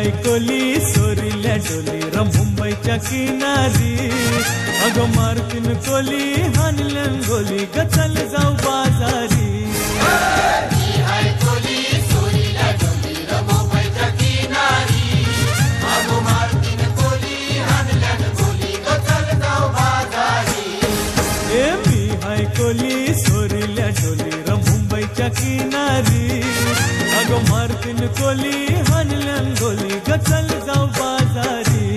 हाय कोली सोरील्या डोली मुंबईच्या किनारी अगं मारतीन कोली हानल्यान गोली ग चल जाऊ बाजारी कोली सोरील्या डोली मुंबईच्या किनारी अगं मारतीन कोली हानल्यान गोली ग चल जाऊ बाजारी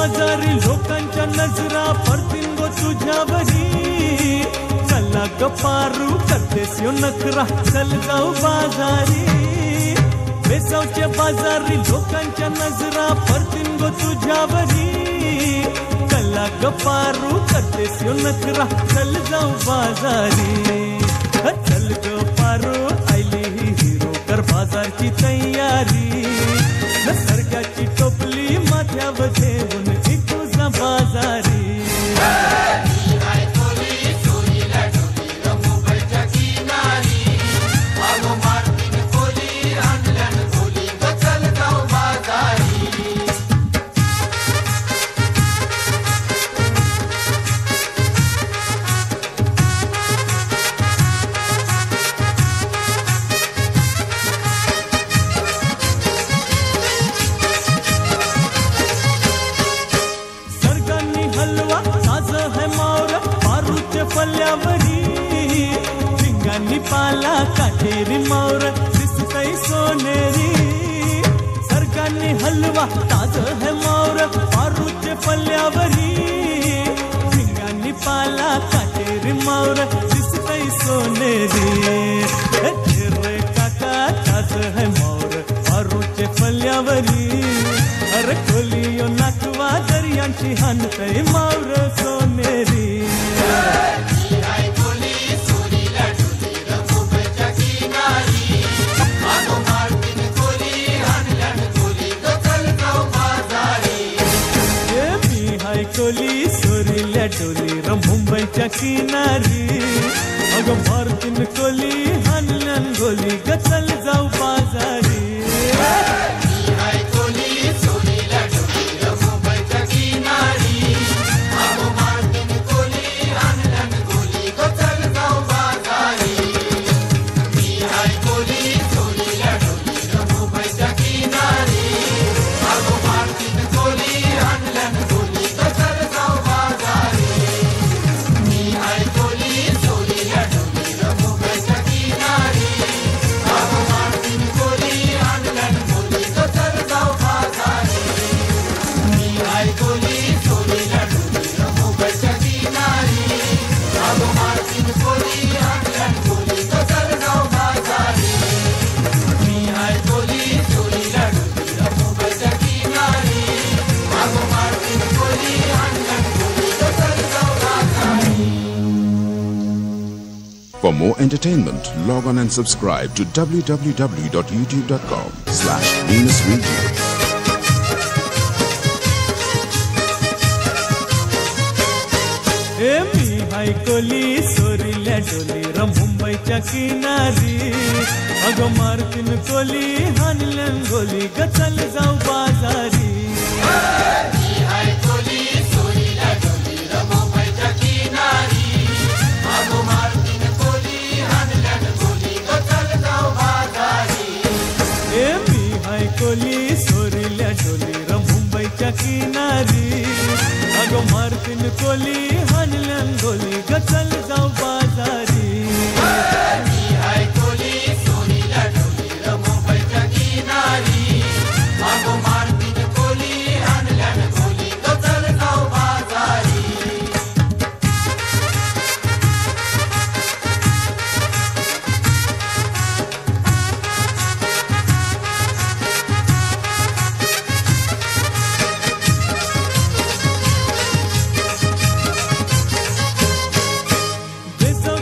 लोकांच्या नजरा पडतीन गो तुझ्यावरी चला ग पारू करतेस यो नखरा चल जाऊ बाजारी बेसावच्या बाजारी लोकांच्या नजरा पडतीन गो तुझ्यावरी चला ग पारू करतेस यो नखरा चल जाऊ बाजारी चल ग पारू आयली ही हिरो कर बाजारची तयारी निसर्गाची टोपली माथ्यावर ठेवून बाजारी भिंगांनी पाला काठेरी मावर दिसतय सोनेरी सरकारनी हलवा ताज है मावर पारूचे पल्ल्यावरी भिंगांनी पाला काठेरी मावर दिसतय सोनेरी रे काका ताज है मावर पारूचे पल्ल्यावरी अरे खोलियो नाचवा दर्यांची हानतय मावर सोनेरी कोली सोरील्या डोली मुंबईच्या किनारी अगं मारतीन कोली हानल्यान गोली ग चल जाऊ बाजारी For more entertainment, log on and subscribe to www.youtube.com/VenusRadio. मी हाय कोली सोरील्या डोली मुंबईच्या किनारी अगं मारतीन कोली हानल्यान गोली ग चल जाऊ बाजारी कोली सोरील्या डोली मुंबईच्या किनारी अगं मारतीन कोली हानल्यान गोली ग चल जाऊ